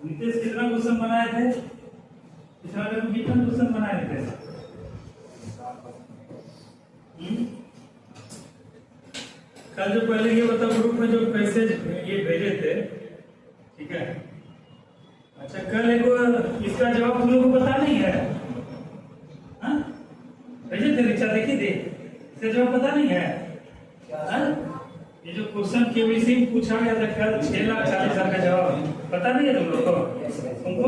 नीतीश कितना क्वेश्चन बनाए थे? पिछला में कितना क्वेश्चन बनाए थे? कल जो पहले ये बताओ ग्रुप में जो पैसे ये भेजे थे, ठीक है? अच्छा, कल एक इसका जवाब तुम लोगों को पता नहीं है? हाँ, भेजे थे रिचा, देखी थी, इसका जवाब पता नहीं है? हाँ? ये जो क्वेश्चन केबीसी पूछा गया था कल 6,40,000 का जवाब पता नहीं है तुम लोग को? तुमको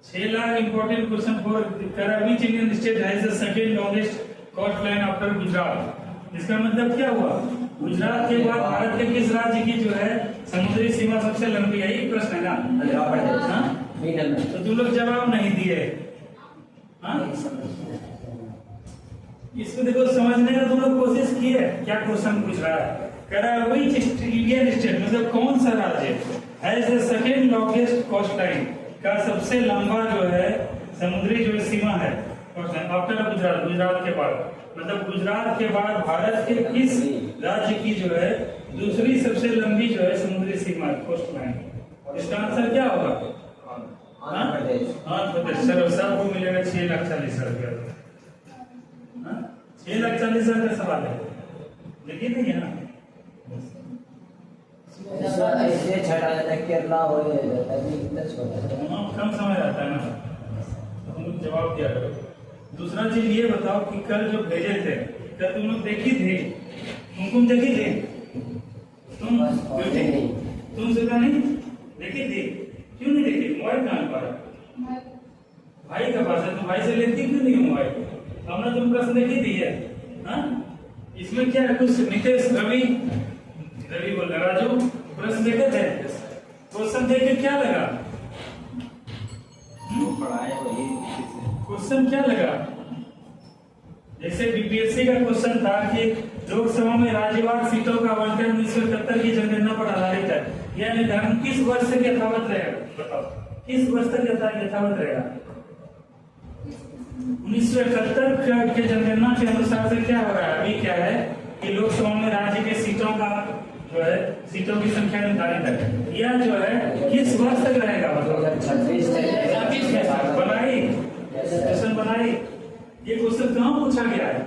6 lakh important question for which Indian state has the second longest coast line after Gujarat. इसका मतलब क्या हुआ? गुजरात के बाद भारत के किस राज्य की जो है समुद्री सीमा सबसे लंबी है? ये प्रश्न है ना? हाँ? तो तुम लोग जवाब नहीं दिए। हाँ? इसको देखो, समझने का तुम लोग कोशिश किए? क्या क्वेश्चन पूछ रहा है? कह रहा है विच इंडियन स्टेट, मतलब कौन सा राज्य has the second longest coast line, का सबसे लंबा जो है समुद्री जो सीमा है आफ्टर गुजरात, गुजरात के बाद, मतलब गुजरात के बाद भारत के किस राज्य की जो है दूसरी सबसे लंबी जो है समुद्री सीमा कोस्ट लाइन? इसका आंसर क्या होगा? आंध्र प्रदेश। सर सबको मिलेगा 6,40,000 रुपया। 6,40,000 का सवाल है, देखिए नहीं है ना? ऐसे छटा जाता केरला हो कम समय रहता है ना, तो हम लोग जवाब दिया करो। दूसरा चीज ये बताओ कि कल जो भेजे थे, क्या तुम लोग देखी थी? तुम देखी थी? तुम सुधा नहीं देखी थी? क्यों नहीं देखी? मोबाइल कहाँ पर? भाई का पास है, तो भाई से लेती क्यों नहीं मोबाइल? हमने तुम प्रश्न देखी थी है? हाँ? इसमें क्या है? कुछ नीतीश रवि बोल रहा, राजू प्रश्न देखे थे? क्वेश्चन देख के क्या लगा? क्वेश्चन क्या लगा? जैसे बीपीएससी का क्वेश्चन था कि लोकसभा में राज्यवार सीटों का आवंटन 1971 की जनगणना पर आधारित है, यह निर्धारण किस वर्ष तक यथावत रहेगा? बताओ, किस वर्ष तक यथावत रहेगा? 1971 के जनगणना के अनुसार से क्या हो रहा है? अभी क्या है कि लोकसभा में राज्य के सीटों का जो है सीटों की संख्या निर्धारित है, यह जो है किस वर्ष तक रहेगा? बनाई क्वेश्चन बनाई, ये क्वेश्चन कहाँ पूछा गया है?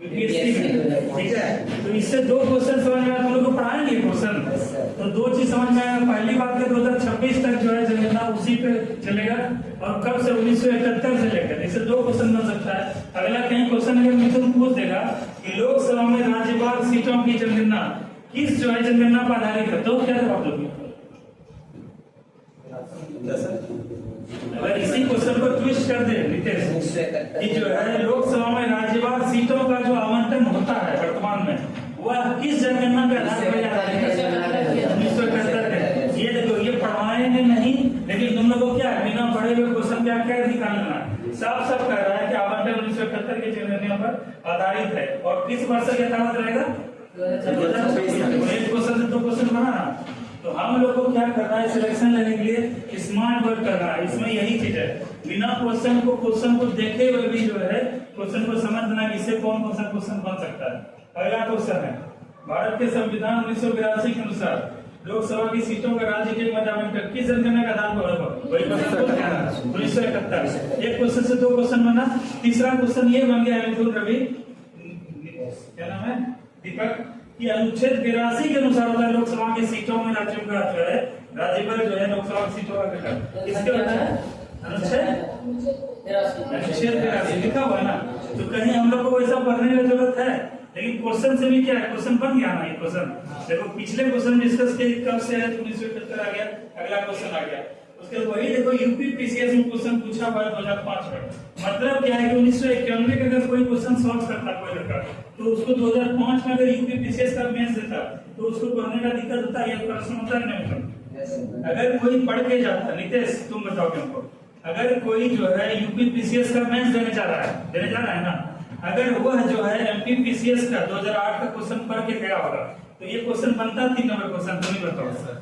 बीपीएससी में, ठीक है? तो इससे दो क्वेश्चन समझ में आया, तुम लोग को पढ़ाएंगे क्वेश्चन, तो दो चीज समझ में आया। पहली बात है 2026 तक जो है जनगणना उसी पे चलेगा, और कब से? 1971 से लेकर। इससे दो क्वेश्चन बन सकता है। अगला कहीं क्वेश्चन अगर मिथुन पूछ देगा कि लोकसभा में राज्यपाल सीटों की जनगणना किस जो है जनगणना पर आधारित है, तो क्या जवाब दोगे? अगर इसी क्वेश्चन को ट्विस्ट कर दे नीतीश कि जो है लोकसभा में राज्यपाल सीटों का जो आवंटन होता है वर्तमान में, वह किस जनगणना के आधार पर? 1971 है। ये देखो, ये पढ़ाएंगे नहीं, लेकिन तुम लोगों को क्या है, बिना पढ़े हुए क्वेश्चन क्या क्या निकालना है? साफ साफ कह रहा है कि आवंटन 1971 के जनगणना पर आधारित है, और किस वर्ष तक यथावत रहेगा? एक क्वेश्चन से दो क्वेश्चन बनाना। तो हम लोग को क्या करना है? सिलेक्शन लेने के लिए स्मार्ट वर्क करना है। इसमें यही चीज है, बिना क्वेश्चन को देखे हुए भी जो है क्वेश्चन को समझना कि इससे कौन कौन सा क्वेश्चन बन सकता है। अगला क्वेश्चन है, भारत के संविधान 1982 के अनुसार लोकसभा की सीटों का राज्य के मध्य आवंटन किस जनगणना के आधार पर होगा? वही क्वेश्चन 1971। एक क्वेश्चन से दो क्वेश्चन बना। तीसरा क्वेश्चन ये बन गया है मिथुन रवि, क्या नाम है, दीपक, कि अनुच्छेद 82 के अनुसार होता है लोकसभा की सीटों में राज्यों का जो है राज्यपाल जो है लोकसभा की सीटों का गठन किसके होता है? अनुच्छेद 82 लिखा हुआ है ना? तो कहीं हम लोग को वैसा पढ़ने की जरूरत है, लेकिन क्वेश्चन से भी क्या है, क्वेश्चन बन गया ना। ये क्वेश्चन देखो, पिछले क्वेश्चन डिस्कस किए कब से है, 1971 आ गया, अगला क्वेश्चन आ गया। उसके वही देखो, यूपी पीसीएस में क्वेश्चन पूछा हुआ है 2005 में। मतलब क्या है कि 1991 का अगर कोई क्वेश्चन सॉल्व करता कोई लड़का, तो उसको 2005 में अगर यूपी पीसीएस का मेंस देता, तो उसको पढ़ने का दिक्कत होता है, ये प्रश्न होता है नहीं। अगर कोई पढ़ के जाता, नीतीश तुम बताओ हमको, अगर कोई जो है यूपी पीसीएस का मेंस देने जा रहा है ना, अगर वह जो है एमपी पीसीएस का 2008 का क्वेश्चन पढ़ के गया होगा, तो ये क्वेश्चन बनता 3 नंबर क्वेश्चन। तुम ही बताओ सर।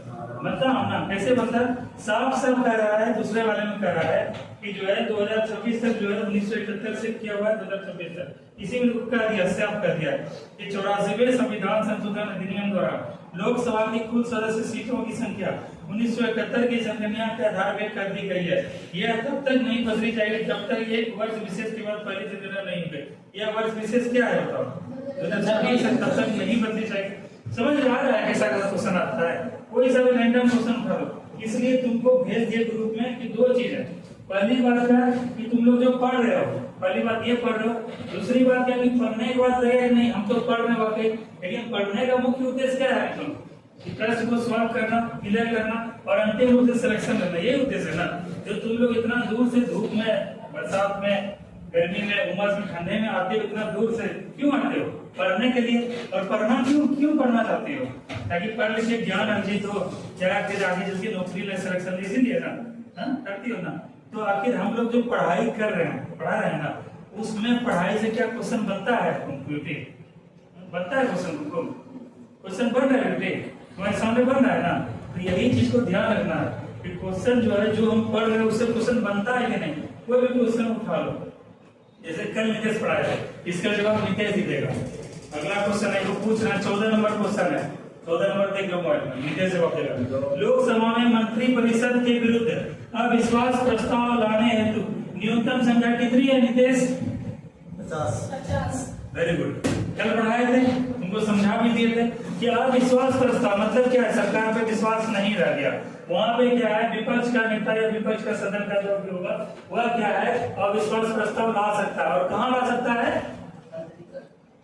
बताओ ना कैसे बनता? साफ साफ कह रहा है, दूसरे वाले में कह रहा है कि जो है 2026 तक जो है 1971 से किया हुआ है 2026 तक। इसी में कह दिया, साफ कर दिया कि 84वें संविधान संशोधन अधिनियम द्वारा लोकसभा की कुल सदस्य सीटों की संख्या 1971 की जनगणना के आधार पर कर दी गई है। यह तब तक नहीं बदली जाएगी जब तक एक वर्ष विशेष के बाद पहली जनगणना नहीं हुई। यह वर्ष विशेष क्या है बताओ? 2026 तब तक नहीं बदली जाएगी। समझ में आ रहा है कैसा क्वेश्चन आता है? कोई सा भी रैंडम क्वेश्चन उठा लो। इसलिए तुमको भेज दिए ग्रुप में कि दो चीज है। पहली बात है कि तुम लोग जो पढ़ रहे हो, पहली बात ये पढ़ रहे हो, दूसरी बात क्या कि पढ़ने के बाद लगेगा नहीं हम तो पढ़ रहे वाकई, लेकिन पढ़ने का मुख्य उद्देश्य क्या है? तुम प्रश्न को सॉल्व करना, क्लियर करना और अंतिम रूप से सिलेक्शन करना, यही उद्देश्य है ना। जो तुम लोग इतना दूर से धूप में, बरसात में, गर्मी में, उमस में, ठंडे में आते हो, इतना दूर से क्यों आते हो? पढ़ने के लिए। और पढ़ना क्यों पढ़ना चाहते हो? ताकि पढ़ लिख के ज्ञान अर्जित हो, जरा फिर आगे चल के नौकरी ले सिलेक्शन, इसीलिए ना करती हो ना। तो आखिर हम लोग जो पढ़ाई कर रहे हैं, पढ़ा रहे हैं ना, उसमें पढ़ाई से क्या क्वेश्चन बनता है? बेटे बनता है क्वेश्चन, तुमको क्वेश्चन बन रहा है बेटे, तुम्हारे सामने बन रहा है ना। तो यही चीज को ध्यान रखना है कि क्वेश्चन जो है, जो हम पढ़ रहे हैं उससे क्वेश्चन बनता है कि नहीं। कोई भी क्वेश्चन उठा लो, जैसे कल नितेश पढ़ाया है, इसका जवाब नितेश ही देगा। अगला क्वेश्चन है, पूछ रहा है 14 नंबर क्वेश्चन है, 14 नंबर देख लो मोबाइल में, नितेश जवाब देगा। लोकसभा में मंत्री परिषद के विरुद्ध अविश्वास प्रस्ताव लाने हेतु न्यूनतम संख्या कितनी है नितेश? 50। Very good. कल पढ़ाए थे, तुमको समझा भी दिए थे कि अविश्वास प्रस्ताव मतलब क्या है? सरकार पे विश्वास नहीं रह गया। वहां पे क्या है? विपक्ष का नेता या विपक्ष का सदन का जो भी होगा वह क्या है? अविश्वास प्रस्ताव ला सकता है। और कहाँ ला सकता है?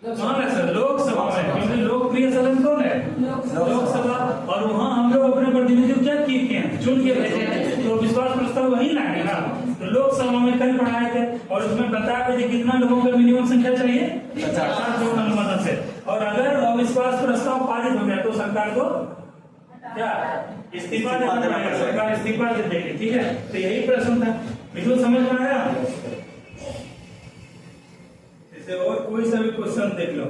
कहाँ ला सकता है? लोकसभा में, क्योंकि लोकप्रिय सदन कौन है? लोकसभा। और वहाँ हम लोग अपने प्रतिनिधि क्या किए हैं? चुन के भेजे हैं, तो विश्वास प्रस्ताव वही लाएंगे ना। तो लोकसभा में कल पढ़ाए थे और उसमें बताया कि कितना लोगों का मिनिमम संख्या चाहिए? 50 लोग अनुमोदन से। और अगर अविश्वास प्रस्ताव पारित हो गया तो सरकार को क्या इस्तीफा देना पड़ेगा, सरकार इस्तीफा दे देगी। ठीक है, तो यही प्रश्न था। बिल्कुल समझ में आया? इसे और कोई सा भी क्वेश्चन देख लो।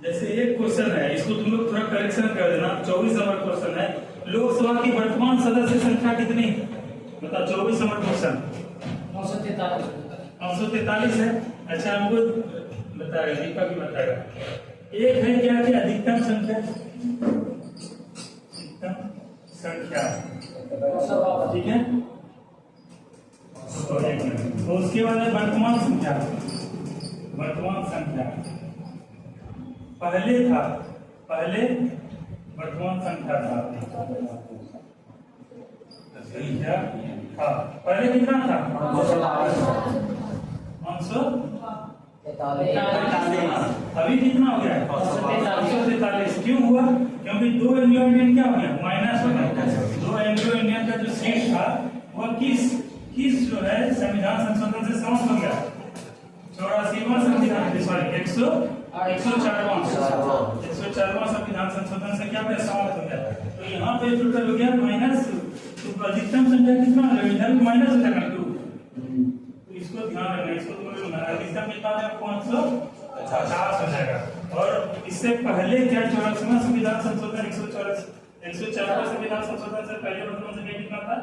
जैसे एक क्वेश्चन है, इसको तुम लोग थोड़ा करेक्शन कर देना। 24 नंबर क्वेश्चन है, लोकसभा की वर्तमान सदस्य संख्या कितनी? बताओ। 24 नंबर क्वेश्चन 943 है। अच्छा, हमको बताएगा, दीपक भी बताएगा। एक है क्या कि अधिकतम संख्या, ठीक है। तो उसके बाद है वर्तमान संख्या। वर्तमान संख्या पहले था, पहले वर्तमान संख्या था, पहले कितना था? 543। अभी कितना हो गया? 543। क्यों हुआ? क्योंकि 2 एंग्लो इंडियन क्या हो गया? माइनस हो गया। 2 एंग्लो इंडियन का जो सीट था वह किस जो है संविधान संशोधन से समाप्त हो गया? 84वां संविधान, सॉरी 104वां संविधान संशोधन से क्या हो गया? समाप्त हो गया। तो यहाँ पे टोटल हो गया माइनस, तो अधिकतम संख्या कितना हो जाएगा? इधर माइनस हो जाएगा 2। तो इसको ध्यान रखना, इसको अधिकतम कितना हो जाएगा? 550 हो जाएगा। और इससे पहले क्या 84वां संविधान संशोधन 104वां संविधान संशोधन से पहले वर्तमान संख्या कितना था?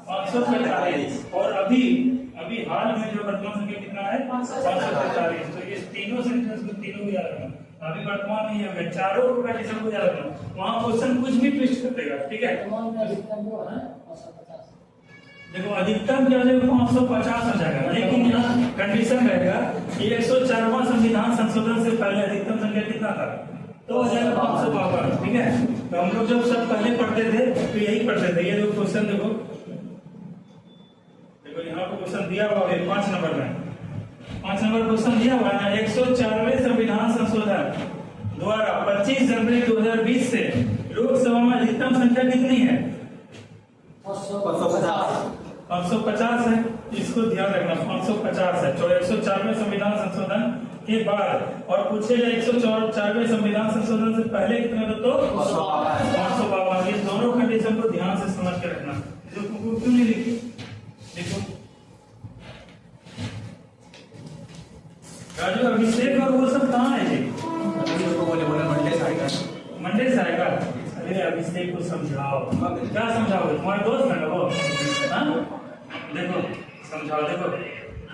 545। और अभी हाल में जो वर्तमान संख्या कितना है? 545। तो ये तीनों संख्या तीनों याद रखना। अभी वर्तमान नहीं है, चारों का डिसीजन को याद रखना। वहाँ क्वेश्चन कुछ भी ट्विस्ट कर देगा। ठीक है, देखो अधिकतम क्या हो जाएगा? 550 हो जाएगा। लेकिन यहाँ कंडीशन रहेगा कि 104वां संविधान संशोधन से पहले अधिकतम संख्या कितना था? तो हो जाएगा 552। ठीक है, तो हम लोग जब सब पहले पढ़ते थे तो यही पढ़ते थे। ये जो क्वेश्चन देखो, यहाँ पर क्वेश्चन दिया हुआ है 5 नंबर में, 5 नंबर क्वेश्चन दिया हुआ है। 104वें संविधान संशोधन द्वारा 25 जनवरी 2020 से लोकसभा में अधिकतम संख्या कितनी है? 550 है। इसको ध्यान रखना, 550 है। 104वें संविधान संशोधन के बाद। और पूछेगा 104वें संविधान संशोधन से पहले कितने थे? तो 552। ये दोनों कंडीशन को ध्यान से समझ के रखना। क्यों नहीं लिखी? देखो राजू, अभिषेक और वो सब कहाँ है? जी मंडे से आएगा। अरे अभिषेक को समझाओ, क्या समझाओगे? तुम्हारे दोस्त है ना वो? हाँ? देखो समझाओ, देखो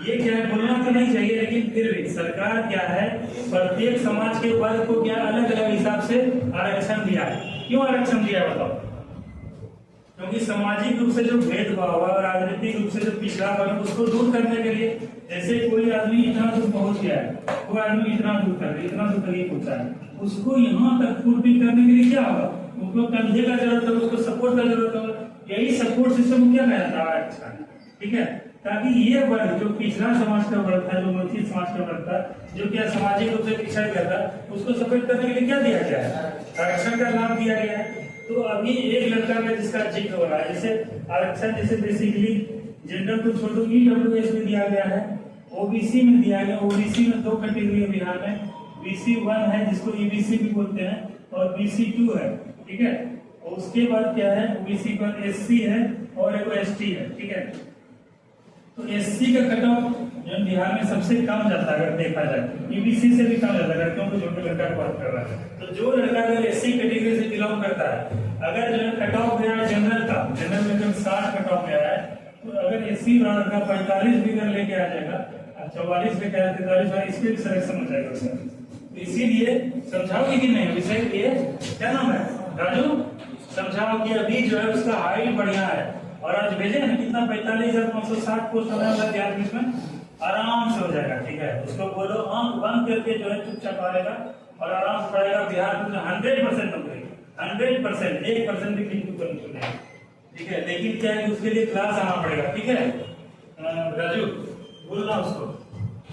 ये क्या है, बोलना तो नहीं चाहिए, लेकिन फिर भी सरकार क्या है, प्रत्येक समाज के वर्ग को क्या अलग अलग हिसाब से आरक्षण दिया है। क्यों आरक्षण दिया है बताओ? क्योंकि सामाजिक रूप से जो भेदभाव और राजनीतिक रूप से जो पिछड़ापन है उसको दूर करने के लिए, जैसे कोई आदमी इतना दूर पहुंच गया है, कोई आदमी इतना दूर तक ये पहुंचा है, उसको यहाँ तक पूर्ति करने के लिए क्या होगा? उसको कंधे का जरूरत है, उसको सपोर्ट का जरूरत होगा। यही सपोर्ट सिस्टम क्या कहता है? अच्छा, ठीक है, ताकि ये वर्ग जो पिछड़ा समाज का वर्ग था, जो वंचित समाज का वर्ग था, जो क्या सामाजिक रूप से पिछड़ गया था, उसको सपोर्ट करने के लिए क्या दिया गया है? आरक्षण का लाभ दिया गया है। तो अभी एक लड़का का जिसका जिक्र हो रहा है, जैसे आरक्षण, जैसे बेसिकली जेंडर को छोड़ दो, EWS में दिया गया है, OBC में दिया गया। OBC में 2 कैटेगरी है बिहार में, BC1 है जिसको EBC भी बोलते हैं, और BC2 है, ठीक है। और उसके बाद क्या है, OBC पर SC है और एक ST है, ठीक है। तो SC का कट ऑफ जो बिहार में सबसे कम जाता है, अगर देखा जाए EBC से भी कम जाता है, लड़कियों को छोटे लड़का की बात कर रहा है। तो जो लड़का अगर SC कैटेगरी से बिलोंग करता है, अगर जो कट ऑफ गया है जनरल का, जनरल में जब 60 कट ऑफ गया है, तो अगर SC लड़का 45 फिगर लेके आ जाएगा, 44 लेके आया, 43, इस पर सिलेक्शन हो जाएगा उसका। तो इसीलिए समझाओगे कि नहीं विषय ये क्या नाम है राजू, समझाओ कि अभी जो है उसका हाइट बढ़िया है, और आज भेजे ना कितना 45,560 पोस्ट हमें में आराम से हो जाएगा, ठीक है। उसको बोलो आंख बंद करके जो है चुपचाप आएगा और आराम से पढ़ेगा। बिहार में 100% नौकरी, 100%, 1% भी किंतु करनी नहीं, ठीक है। लेकिन क्या है, उसके लिए क्लास आना पड़ेगा, ठीक है राजू, बोलना उसको,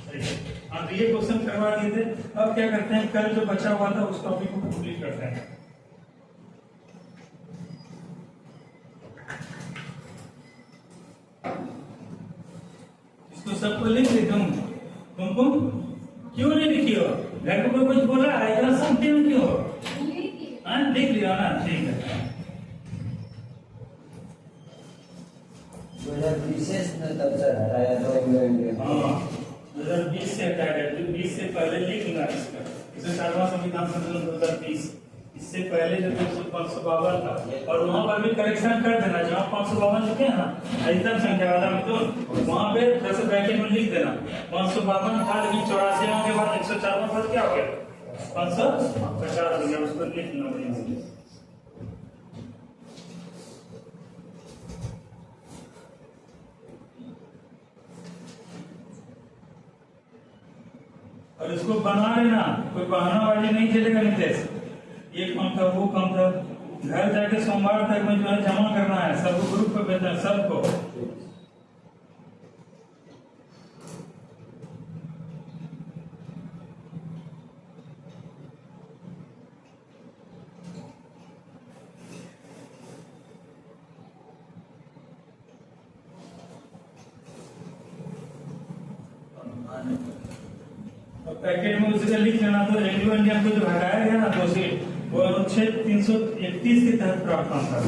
ठीक है। हाँ, तो ये क्वेश्चन करवा दिए थे। अब क्या करते हैं, कल जो बचा हुआ था उस टॉपिक को कंप्लीट करते हैं। इसको सबको लिख ली तुमको क्यों नहीं लिखी हो? घर को कुछ बोला है, इतना सुनते हो क्यों? हाँ लिख लिया ना, ठीक है। 2020 में तब से हटाया था हाँ 2020 से हटाया गया, 2020 से पहले लिखना इसका, इसे 7वां संविधान संशोधन 2020, इससे पहले जो 552 था, और वहां पर भी करेक्शन कर देना, जहाँ 552 लिखे हैं ना अधिकतम संख्या वाला में, तो वहां पे जैसे ब्रैकेट में लिख देना 552 था, लेकिन 84 के बाद 104 पद क्या हो गया, 550 हो गया, उसको लिख लेना बढ़िया से। और इसको बना लेना, कोई बहानाबाजी नहीं चलेगा नितेश। ये कम था, वो कम था, घर जाके सोमवार तक में जो है जमा करना है, सबको ग्रुप पे भेजना है, सबको। पैकेट में उसका लिख लेना, तो एंग्लो इंडियन को जो हटाया गया ना 2 सीट, वो अनुच्छेद 331 के तहत प्रावधान था।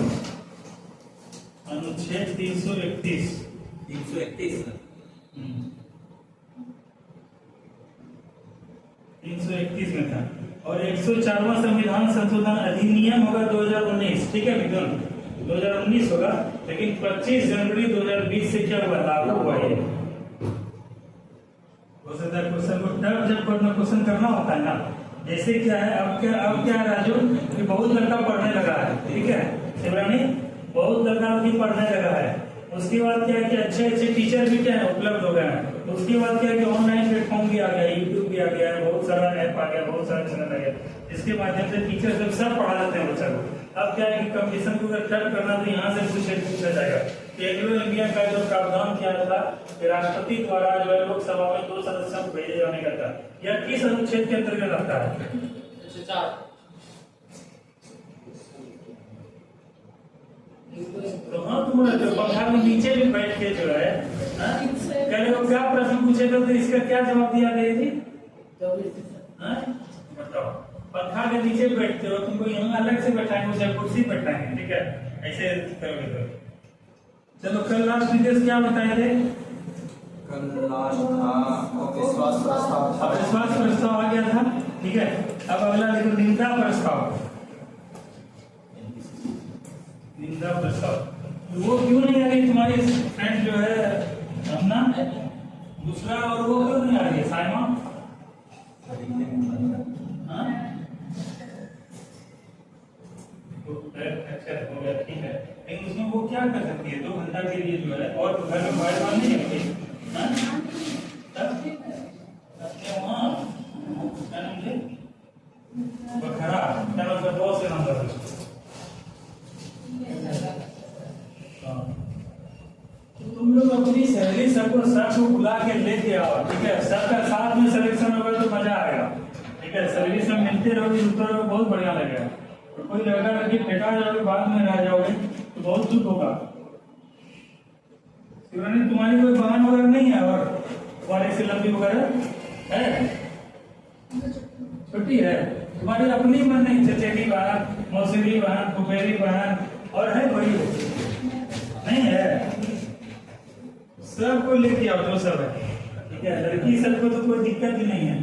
अनुच्छेद 331 में था, और 104वां संविधान संशोधन अधिनियम होगा 2019, ठीक है मिथुन, 2019 होगा, लेकिन 25 जनवरी 2020 से क्या हुआ, लागू हुआ ये। क्वेश्चन को तब जब क्वेश्चन करना होता है ना, जैसे क्या है, अब क्या है राजू कि बहुत लड़का पढ़ने लगा है, ठीक है शिवरानी, बहुत लड़का अभी पढ़ने लगा है। उसके बाद क्या है कि अच्छे अच्छे टीचर भी क्या है उपलब्ध हो गए हैं। तो उसके बाद क्या है कि ऑनलाइन प्लेटफॉर्म भी आ गया, यूट्यूब भी आ गया है, बहुत सारा ऐप आ गया, बहुत सारे चैनल आ गया, जिसके माध्यम से टीचर सब पढ़ा देते हैं बच्चा को। अब क्या है कि कंपटीशन को अगर ट्रैक करना तो यहाँ से पूछा जाएगा। एंग्लो इंडियन का जो प्रावधान किया था कि राष्ट्रपति द्वारा जो है लोकसभा में 2 सदस्यों को भेजे जाने का था, यह किस अनुच्छेद के अंतर्गत आता है? तो हाँ तुम्हारा जो पंखा के नीचे भी बैठ के जो है, कल वो क्या प्रश्न पूछे थे, तो इसका क्या जवाब दिया गया जी? बताओ, पंखा के नीचे बैठते हो, तुमको यहाँ अलग से बैठाएंगे, उसे कुर्सी बैठाएंगे, ठीक है, ऐसे करोगे तो। चलो कल लास्ट डिटेल्स क्या बताए थे? कल लास्ट था विश्वास प्रस्ताव, विश्वास प्रस्ताव आ गया था, ठीक है। अब अगला देखो निंदा प्रस्ताव। निंदा प्रस्ताव, वो क्यों नहीं आ रही तुम्हारी फ्रेंड जो है रमना, दूसरा, और वो क्यों नहीं आ रही है साइमा? हाँ? अच्छा हो गया, ठीक है, लेकिन उसमें वो क्या कर सकती है 2 घंटा के लिए जो है, और घर में मोबाइल मान नहीं है कोई? हाँ, बखरा क्या मतलब, बहुत से नंबर है। तो तुम लोग अपनी सहेली सबको बुला के लेके आओ, ठीक है, सबका साथ में सिलेक्शन होगा तो मजा आएगा, ठीक है, सहेली सब मिलते रहोगे, जुड़ते रहोगे, बहुत बढ़िया लगेगा। तो कोई लड़का लड़की फेंका जाओगे, बाद में रह जाओगे तो बहुत दुख होगा। शिवरानी, तुम्हारी कोई बहन वगैरह नहीं है और तुम्हारी से लंबी वगैरह है? छोटी है तुम्हारी, अपनी मन नहीं, चचेरी बहन, मौसेरी बहन, फुफेरी बहन, और है कोई? नहीं है। सबको लेके आओ जो सब है, ठीक है। लड़की सबको तो कोई दिक्कत ही नहीं है,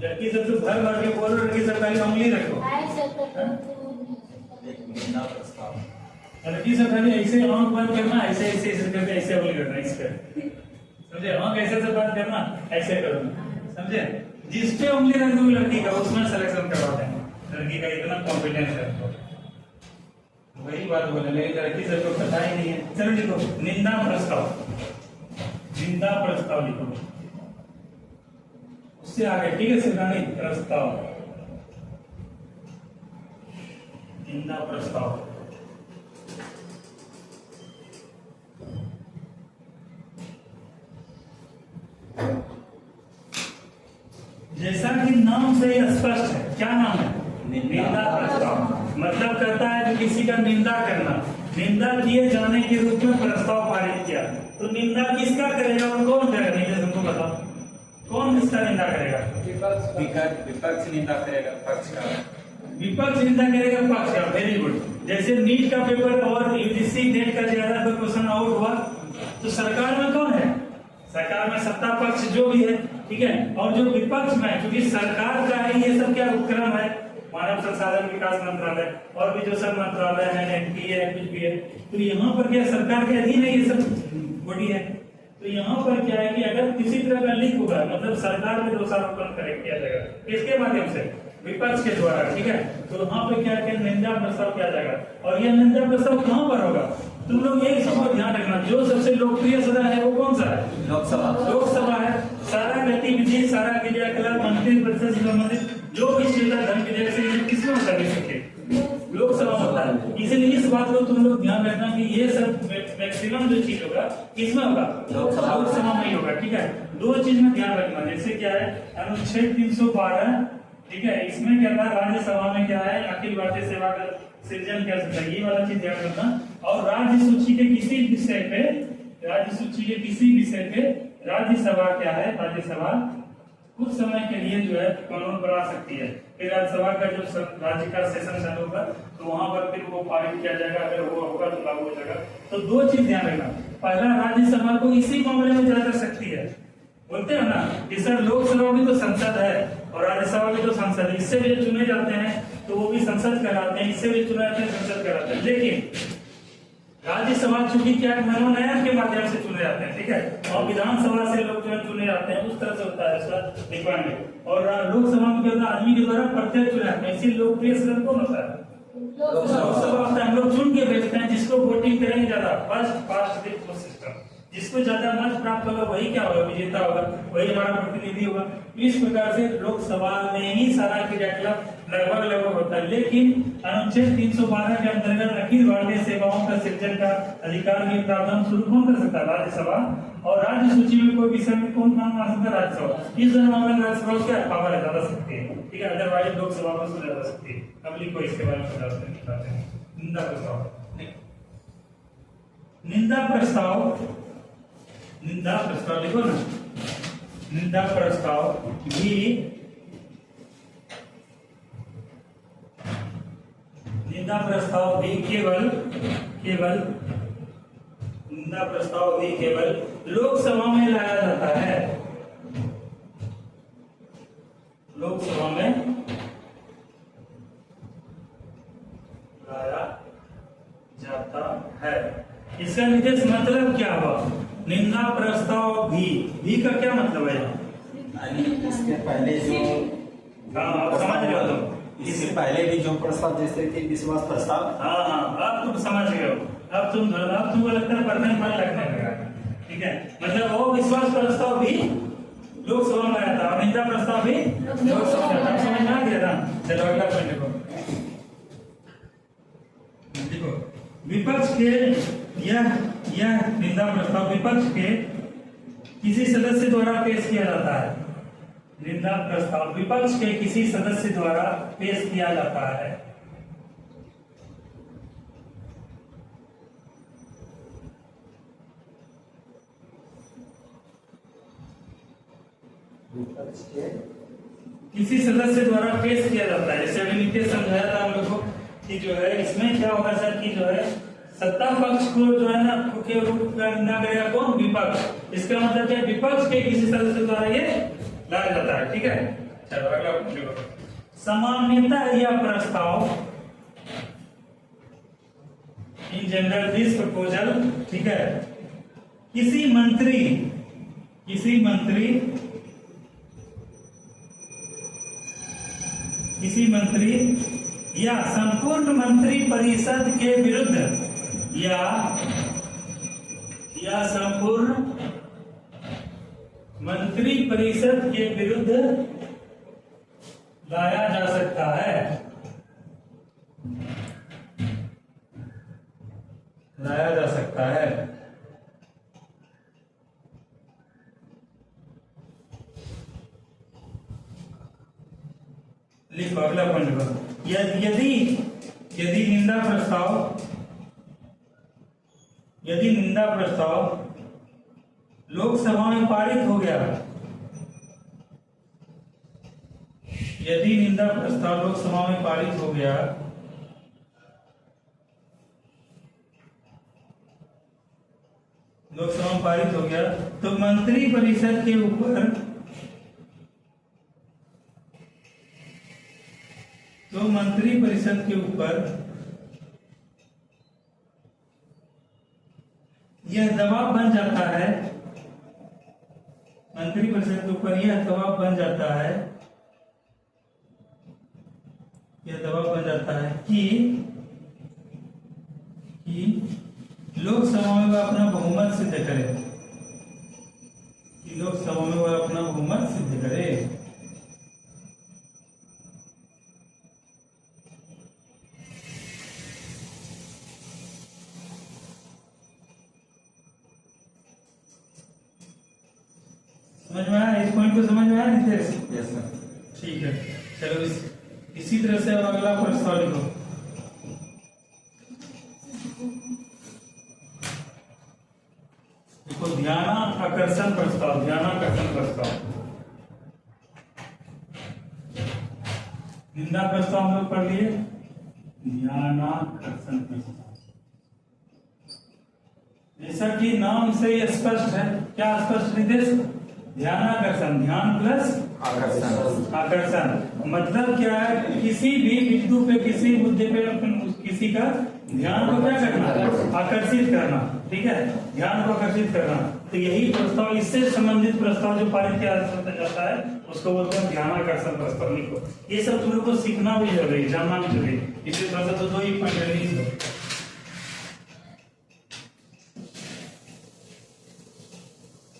लड़की सब तो घर भर के बोलो, लड़की सब पहले उंगली रखो, लड़की सब पहले ऐसे आंख बंद करना, ऐसे ऐसे ऐसे करके ऐसे उंगली करना, इस पे समझे, आंख ऐसे से बंद करना, ऐसे करना, समझे। जिस पे उंगली रख दूंगी लड़की का, उसमें सिलेक्शन करवाते हैं, लड़की का इतना कॉन्फिडेंस है तो वही बात बोले, लेकिन लड़की सबको पता ही नहीं है। चलो लिखो निंदा प्रस्ताव, निंदा प्रस्ताव लिखो, उससे आगे, ठीक है शिवरानी, प्रस्ताव, निंदा प्रस्ताव। जैसा कि नाम से स्पष्ट है, क्या नाम है? निंदा प्रस्ताव। मतलब करता है जो किसी का निंदा करना, निंदा किए जाने के रूप में प्रस्ताव पारित किया। तो निंदा किसका करेगा और कौन करेगा? नहीं जैसे तुमको बताओ, कौन किसका निंदा करेगा? विपक्ष निंदा करेगा पक्ष का, विपक्ष निंदा करेगा पक्ष का। Very good. जैसे नीट का पेपर और यूजीसी नेट का ज्यादा कोई क्वेश्चन आउट हुआ तो सरकार में कौन है? सरकार में सत्ता पक्ष जो भी है, ठीक है, और जो विपक्ष में, क्योंकि सरकार का ही ये सब क्या उपक्रम है, मानव संसाधन विकास मंत्रालय और भी जो सब मंत्रालय है, एनपी है, कुछ भी है, तो यहाँ पर क्या सरकार के अधीन है ये सब बॉडी है। तो यहाँ पर क्या है कि अगर किसी तरह का लीक होगा, मतलब सरकार में दोषारोपण किया जाएगा, किसके माध्यम से? विपक्ष के द्वारा, ठीक है। तो वहाँ पे क्या निंदा प्रस्ताव किया जाएगा। और यह निंदा प्रस्ताव कहाँ पर होगा? तुम लोग एक चीज को ध्यान रखना, जो सबसे लोकप्रिय सदन है वो कौन सा है? लोकसभा। लोकसभा है। सारा गतिविधि, सारा क्रियाकलाप मंत्री परिषद से संबंधित जो भी क्षेत्र धन विधेयक से किसमें होता है? लोकसभा होता है। इसीलिए इस बात को तुम लोग ध्यान रखना कि ये सब मैक्सिमम जो चीज होगा किसमें होगा? लोकसभा में ही होगा, ठीक है। 2 चीज में ध्यान रखना, जैसे क्या है अनुच्छेद 312, ठीक है, इसमें क्या था, राज्यसभा में क्या है, अखिल भारतीय सेवा का सृजन कर सकता है, ये वाला चीज ध्यान रखना। और राज्य सूची के किसी विषय पे, राज्य सूची के किसी विषय पे राज्यसभा क्या है, राज्यसभा कुछ समय के लिए जो है कानून बना सकती है। फिर राज्यसभा का जब राज्य का सेशन चालू होगा तो वहां पर फिर वो पारित किया जाएगा, अगर वो होगा तो लागू हो जाएगा। तो 2 चीज ध्यान रखना, पहला राज्यसभा को इसी मामले में जा सकती है, बोलते हैं ना कि सर लोकसभा भी तो संसद है और राज्यसभा भी तो संसद है, इससे भी चुने जाते हैं तो वो भी संसद कहलाते हैं, इससे भी चुने जाते हैं संसद कहलाते हैं। लेकिन राज्यसभा चूंकि क्या मनोनयन के माध्यम से चुने जाते हैं, ठीक है, और विधानसभा से लोग जो है चुने जाते हैं, उस तरह से होता है इसका रिक्वायरमेंट। और लोकसभा में क्या होता है, आदमी के द्वारा प्रत्यक्ष चुना जाता है, इसी लोकप्रिय सदन कौन होता है? लोकसभा होता है। हम लोग चुन के भेजते हैं, जिसको वोटिंग करेंगे ज्यादा, first past the post system, जिसको ज्यादा मत प्राप्त होगा वही क्या होगा, विजेता होगा, वही हमारा प्रतिनिधि होगा। इस प्रकार से लोकसभा में ही सारा क्रियाकलाप लगभग होता है। लेकिन अनुच्छेद 312 के अंतर्गत अखिल भारतीय सेवाओं का सृजन का अधिकार के प्रावधान शुरू कौन कर सकता है? राज्यसभा। और राज्य सूची में कोई विषय में कौन नाम आ सकता है? राज्यसभा। इस मामले में राज्यसभा क्या पावर है, ज्यादा सकती है, ठीक है, अदरवाइज लोकसभा में सुना जा सकती है। पब्लिक को इसके बारे में बताते हैं। निंदा प्रस्ताव, निंदा प्रस्ताव, निंदा प्रस्ताव लिखो ना, निंदा प्रस्ताव भी, निंदा प्रस्ताव भी केवल निंदा प्रस्ताव भी केवल लोकसभा में लाया जाता है, लोकसभा में लाया जाता है। इसका विशेष मतलब क्या हुआ? निंदा प्रस्ताव भी का क्या मतलब है? आणि इसके पहले जो हाँ, आप समझ रहे हो तुम? इससे पहले भी जो प्रस्ताव जैसे कि विश्वास प्रस्ताव, हाँ, अब तुम समझ गए हो। अब तुमको लगता है पढ़ने में लगने लगा, ठीक है? मतलब वो विश्वास प्रस्ताव भी लोकसभा में आया था और निंदा प्रस्ताव भी लोकसभा में आया था। समझ में आ गया ना? चलो अगला पॉइंट देखो। विपक्ष के यह निंदा प्रस्ताव विपक्ष के किसी सदस्य द्वारा पेश किया जाता है। निंदा प्रस्ताव विपक्ष के किसी सदस्य द्वारा पेश किया जाता है। विपक्ष के किसी सदस्य द्वारा पेश किया जाता है। जैसे अभी नीचे समझाया था हम लोग को कि जो है इसमें क्या होगा सर कि जो है सत्ता पक्ष को जो है ना के रूप में निंदा करेगा कौन? विपक्ष। इसका मतलब क्या? विपक्ष के किसी सदस्य द्वारा ये लाया जाता है, ठीक है? चलो अगला देखो। सामान्यतः यह प्रस्ताव इन जनरल दिस प्रपोजल, ठीक है, किसी मंत्री या संपूर्ण मंत्री परिषद के विरुद्ध या संपूर्ण मंत्री परिषद के विरुद्ध लाया जा सकता है। लाया जा सकता है। लिखो अगला पॉइंट। यदि निंदा प्रस्ताव लोकसभा में पारित हो गया, यदि निंदा प्रस्ताव लोकसभा में पारित हो गया तो मंत्री परिषद के ऊपर यह दबाव बन जाता है। मंत्री परिषद के ऊपर यह दबाव बन जाता है कि लोकसभा में वह अपना बहुमत सिद्ध करे। समझ में आया? इस पॉइंट को समझ में आया नितेश? Yes sir. ठीक है, चलो इसी तरह से अब अगला प्रस्ताव लिखो। देखो ध्यानाकर्षण प्रस्ताव। निंदा प्रस्ताव हम लोग पढ़ लिए। ध्यानाकर्षण प्रस्ताव, जैसा कि नाम से ही स्पष्ट है। क्या स्पष्ट निर्देश? ध्यानाकर्षण, ध्यान प्लस आकर्षण। मतलब क्या है? किसी भी बिंदु पे, किसी मुद्दे पे किसी का ध्यान को क्या करना? आकर्षित करना, ठीक है? ध्यान को आकर्षित करना। तो यही प्रस्ताव, इससे संबंधित प्रस्ताव जो पारित किया जाता है उसको बोलते हैं ध्यानाकर्षण प्रस्ताव। लिखो, ये सब तुम लोग को सीखना भी जरूरी, जानना भी जरूरी। इसलिए थोड़ा सा तो दो ही पॉइंट रिलीज हो।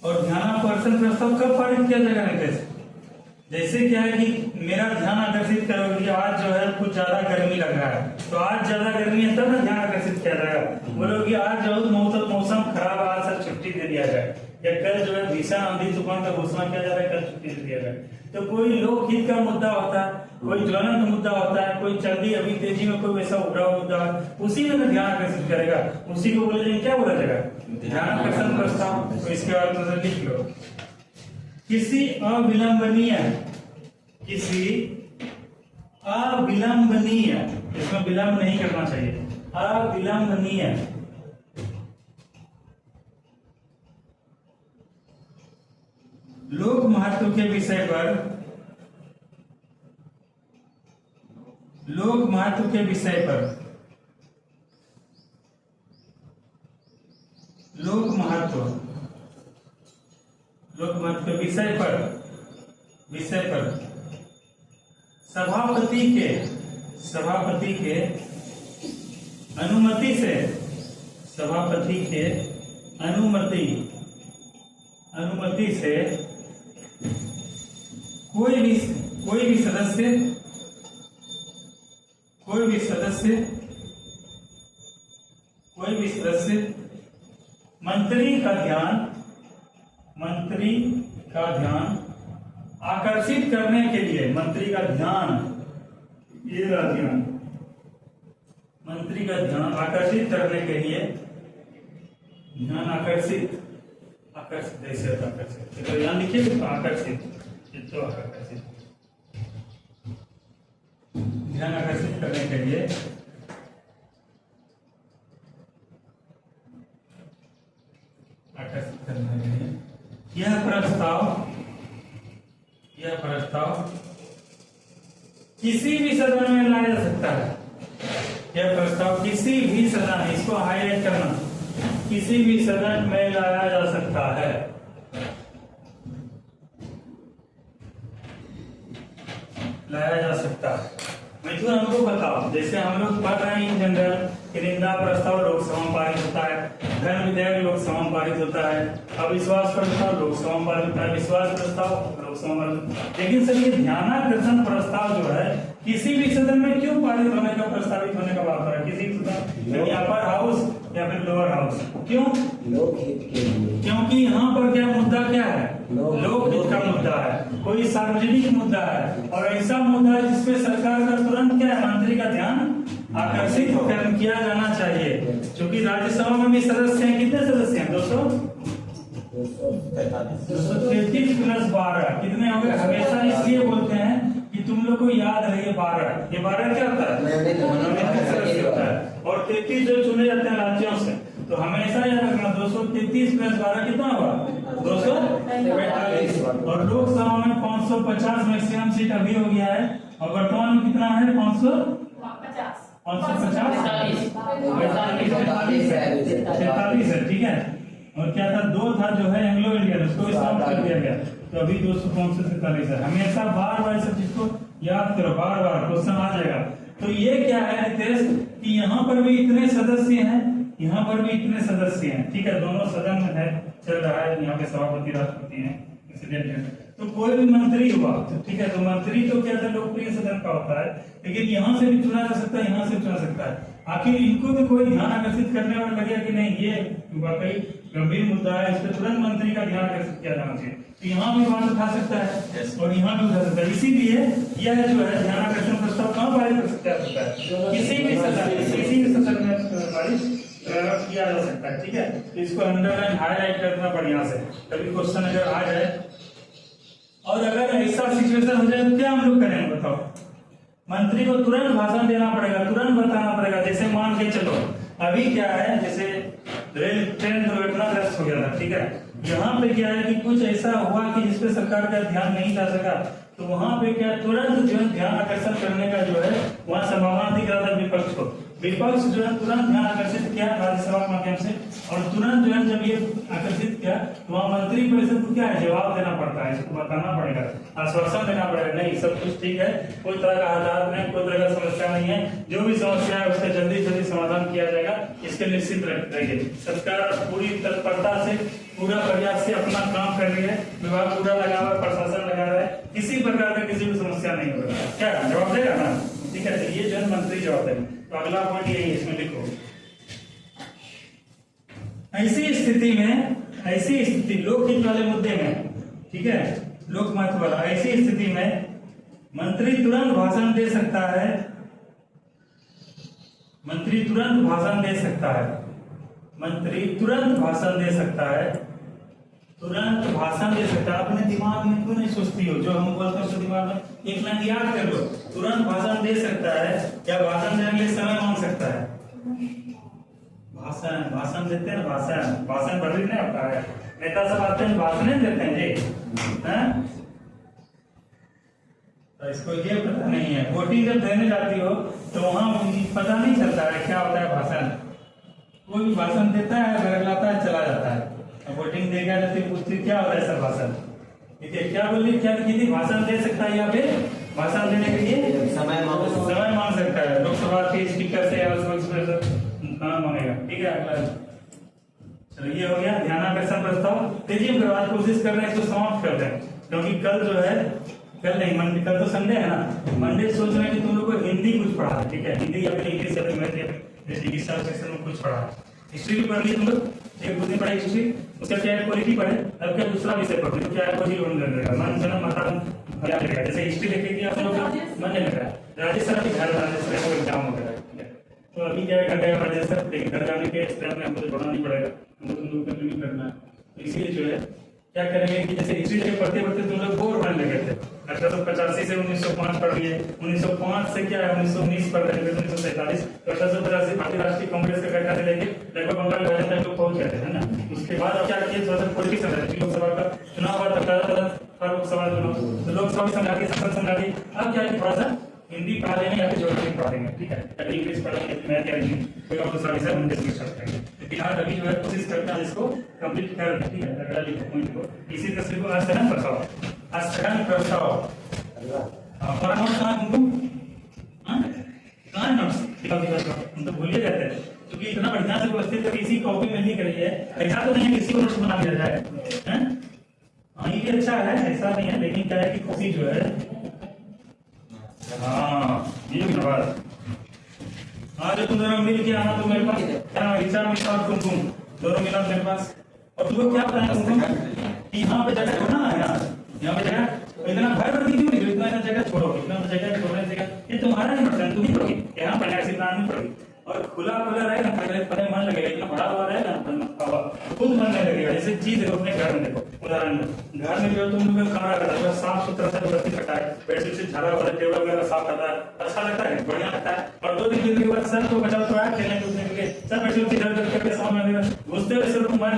और ध्यानाकर्षण प्रस्ताव कब पारित किया जाएगा नितेश? जैसे क्या है कि मेरा ध्यान आकर्षित करोगे कि आज जो है कुछ ज्यादा गर्मी लग रहा है, तो आज ज्यादा गर्मी है तब ना ध्यान आकर्षित किया जाएगा। बोलोगे आज जो मौसम खराब, आज सर छुट्टी दे दिया जाए, या कल जो है भीषण आंधी तूफान का घोषणा किया जा रहा है, कल छुट्टी दे दिया जाए। तो कोई लोकहित का मुद्दा होता है, कोई ज्वलंत मुद्दा होता है, कोई जल्दी अभी तेजी में कोई वैसा उभरा हुआ मुद्दा है, उसी में ध्यान आकर्षित करेगा, उसी को बोले क्या बोला जाएगा? ध्यानाकर्षण प्रस्ताव। तो इसके बाद तो लिख लो, किसी अविलंबनीय, इसमें विलंब नहीं करना चाहिए, अविलंबनीय लोक महत्व के विषय पर लोक महत्व के विषय पर सभापति के अनुमति से कोई भी सदस्य मंत्री का ध्यान आकर्षित करने के लिए मंत्री का ध्यान आकर्षित करने के लिए आकर्षित तो यहाँ लिखिए तो आकर्षित ध्यान आकर्षित करने के लिए यह प्रस्ताव किसी भी सदन में लाया जा सकता है। यह प्रस्ताव किसी भी सदन, इसको हाईलाइट करना, किसी भी सदन में लाया जा सकता है। मिथुन हमको बताओ, जैसे हम लोग पढ़ रहे हैं इन जनरल कि निंदा प्रस्ताव लोकसभा में पारित होता है, धन विधेयक लोकसभा में पारित होता है, अविश्वास प्रस्ताव लोकसभा में पारित होता है, विश्वास प्रस्ताव लोकसभा में। लेकिन सर ये ध्यानाकर्षण प्रस्ताव जो है किसी भी सदन में क्यों पारित होने का, प्रस्तावित होने का बात हो रहा है? किसी भी सदन, या अपर हाउस या फिर लोअर हाउस, क्यों? लोकहित के लिए। क्योंकि यहाँ पर क्या मुद्दा क्या है? लोकहित का मुद्दा है, कोई सार्वजनिक मुद्दा है, और ऐसा मुद्दा है जिसपे सरकार का तुरंत क्या है, मंत्री का ध्यान आकर्षित किया जाना चाहिए। क्योंकि राज्यसभा में भी सदस्य हैं, कितने सदस्य हैं? 233 प्लस 12 कितने हो गए? हमेशा इसलिए बोलते हैं कि तुम लोग को याद रहे 12, ये 12 क्या होता है? मनोनीत सदस्य होता है। और 33 जो चुने जाते हैं राज्यों से, तो हमेशा याद रखना 233 प्लस 12 कितना हुआ? 245। और लोकसभा में 550 मैक्सिमम सीट अभी हो गया है, और वर्तमान में कितना है? 546 है, ठीक है। और क्या था? 2 था जो है एंग्लो इंडियन, उसको भी समाप्त कर दिया गया, तो अभी 247 है। हमेशा बार सब चीज को याद करो, बार क्वेश्चन आ जाएगा। तो ये क्या है नितेश कि यहाँ पर भी इतने सदस्य हैं, यहाँ पर भी इतने सदस्य हैं, ठीक है। दोनों सदन में है, चल रहा है, यहाँ के सभापति राष्ट्रपति हैं, प्रेसिडेंट है। तो कोई भी मंत्री हुआ तो ठीक है, तो मंत्री तो क्या था, लोकप्रिय सदन का होता है, लेकिन यहाँ से भी चुना जा सकता है, यहाँ से चुना सकता है। आखिर इनको भी कोई ध्यान आकर्षित करने वाला लगे कि नहीं, ये वाकई गंभीर मुद्दा है, इस पर तुरंत मंत्री का ध्यान आकर्षित किया जाना चाहिए। तो यहाँ भी बात उठा सकता है और यहाँ भी उठा सकता है। इसीलिए यह जो है ध्यान आकर्षण प्रस्ताव कहाँ पारित कर सकता है? किसी भी सदन में पारित किया जा सकता है, ठीक है। तो इसको अंडरलाइन हाईलाइट करना बढ़िया से, कभी क्वेश्चन अगर आ जाए। और अगर ऐसा सिचुएशन हो जाए तो क्या हम लोग करेंगे बताओ? मंत्री को तुरंत भाषण देना पड़ेगा, तुरंत बताना पड़ेगा। जैसे मान के चलो अभी क्या है, जैसे रेल ट्रेन दुर्घटनाग्रस्त हो गया था, ठीक है। यहाँ पे क्या है कि कुछ ऐसा हुआ कि जिसपे सरकार का ध्यान नहीं जा सका, तो वहाँ पे क्या तुरंत जो है ध्यान आकर्षण करने का जो है वहाँ संभावना दिख रहा था विपक्ष को। विपक्ष जो है तुरंत ध्यान आकर्षित किया राज्यसभा के माध्यम से, और तुरंत जो है जब ये आकर्षित किया तो वहाँ मंत्री परिषद को क्या है, जवाब देना पड़ता है, इसको बताना पड़ेगा, आश्वासन देना पड़ेगा, नहीं सब कुछ ठीक है, कोई तरह का हालात नहीं, कोई तरह का समस्या नहीं है, जो भी समस्या है उसका जल्दी समाधान किया जाएगा, इसके निश्चित रहिए। सरकार पूरी तत्परता से, पूरा प्रयास से अपना काम कर रही है, विभाग पूरा लगा हुआ है, प्रशासन लगा रहा है, किसी प्रकार का किसी भी समस्या नहीं हो रहा है। क्या जवाब देगा ना? ठीक है, ये जो मंत्री जवाब देगा। तो अगला पॉइंट यही है, इसमें लिखो। ऐसी स्थिति लोकहित वाले मुद्दे में, ठीक है, लोक महत्व वाला, ऐसी स्थिति में मंत्री तुरंत भाषण दे सकता है, मंत्री तुरंत भाषण दे सकता है, अपने दिमाग में क्यों नहीं सोचती हो? जो हम बोलते हैं उसके दिमाग में एक लाइन याद कर लो, तुरंत भाषण दे सकता है, या भाषण देने के लिए समय मांग सकता है? भाषण देते हैं, भाषण बदल नहीं होता है, नेता सब आते हैं भाषण देते हैं जी, हैं? तो इसको ये पता नहीं है, वोटिंग जब देने जाती हो तो वहां पता नहीं चलता है क्या होता है भाषण, वो कोई भी भाषण देता है, बरगलाता है, चला जाता है। अब वोटिंग देगा तो पूछती क्या होता है सर भाषण, देखिए क्या बोलिए, क्या किसी भाषण दे सकता है, या फिर भाषण देने के लिए समय मांग सकता है। लोकसभा के स्पीकर से या मांगेगा। ठीक है, अगला चलो ये हो गया ध्यानाकर्षण प्रस्ताव। तेजी में करवाने की कोशिश कर रहे हैं, इसको समाप्त कर दें, क्योंकि कल जो है, कल नहीं मंडे, कल तो संडे है ना, मंडे सोच रहे हैं कि तुम लोग को हिंदी कुछ पढ़ा है। ठीक है, हिंदी या फिर इंग्लिश या फिर मैथ या फिर चिकित्सा सेक्शन में कुछ पढ़ा है। हिस्ट्री भी पढ़ ली तुम लोग, एक कुछ दिन पढ़ा हिस्ट्री, उसका क्या है पॉलिटी पढ़े, अब क्या दूसरा विषय पढ़े, तो क्या है कोई लोन कर देगा, मन जन्म मता याद रहेगा। जैसे हिस्ट्री लिखेगी आप लोग मन नहीं लग रहा है, राजस्थान भी घर राजस्थान को एग्जाम हो गया। तो अभी क्या करना है राजस्थान, लेकिन घर जाने के स्टेप में हमको पढ़ना नहीं पड़ेगा, हमको तुम लोग कंटिन्यू करना है। तो इसीलिए जो है क्या करेंगे कि जैसे हिस्ट्री से पढ़ते पढ़ते तुम लोग बोर होने लगे थे। 1885 से 1905 पढ़ लिए, 1905 से क्या है 1919 पढ़ रहे थे, 1947 तो 1885 भारतीय राष्ट्रीय कांग्रेस का गठन से लेके लगभग बंगाल विभाजन तक लोग पहुंच गए थे, है ना। उसके बाद अब क्या किए, थोड़ा सा पॉलिटिक्स समझ, लोकसभा का चुनाव हुआ था, लोकसभा चुनाव, तो लोकसभा समझा के संसद समझा के अब क्या थोड़ा सा हिंदी पढ़ा लेंगे या फिर ज्योग्राफी पढ़ा लेंगे। ठीक है, या इंग्लिश पढ़ेंगे, मैथ या हिंदी, कोई और दूसरा विषय हम डिस्कस करते हैं। फिलहाल अभी जो है कोशिश करते हैं इसको कंप्लीट कर दें। ठीक है, अगला लिखो पॉइंट को, इसी तरह को स्थगन प्रस्ताव, स्थगन प्रस्ताव हमारा नोट कहाँ तुमको, कहाँ नोट्स हम तो भूल जाते हैं, क्योंकि इतना बढ़िया से व्यवस्थित है, इसी कॉपी में लिख रही है। ऐसा तो नहीं है किसी को नोट्स बना दिया जाए, हाँ ये भी अच्छा है, ऐसा नहीं है, लेकिन क्या है कि कॉपी जो है, हाँ ये भी बात, आज तुम दोनों मिल के आना, तो मेरे पास क्या विचार मिलता और तुम दोनों मिला मेरे पास, और तुमको क्या बताया तुमको यहाँ पे जगह छोड़ना है यार, यहाँ पे जगह इतना भर भर क्यों नहीं, इतना जगह छोड़ो, इतना जगह छोड़ने जगह, ये तुम्हारा नहीं पड़ता, तुम ही पढ़ोगे यहाँ पढ़ने से प्लान नहीं पढ़ोगे, और खुला खुला रहेगा पढ़ने मन लगेगा, इतना बड़ा हुआ रहेगा खुद मन नहीं लगेगा। जैसे चीज देखो अपने घर में, देखो उदाहरण में, घर में जो तुम लोग कमरा करता है साफ सुथरा सा व्यवस्थित करता है, बेडशीट से झाड़ा वाला टेबल वगैरह साफ करता है, अच्छा लगता है, बढ़िया लगता है। और 2 दिन के बाद सर तो बचाओ तो आया खेलने कूदने के लिए, सब बेडशीट इधर उधर करके सामने घुसते हुए सर तुम मन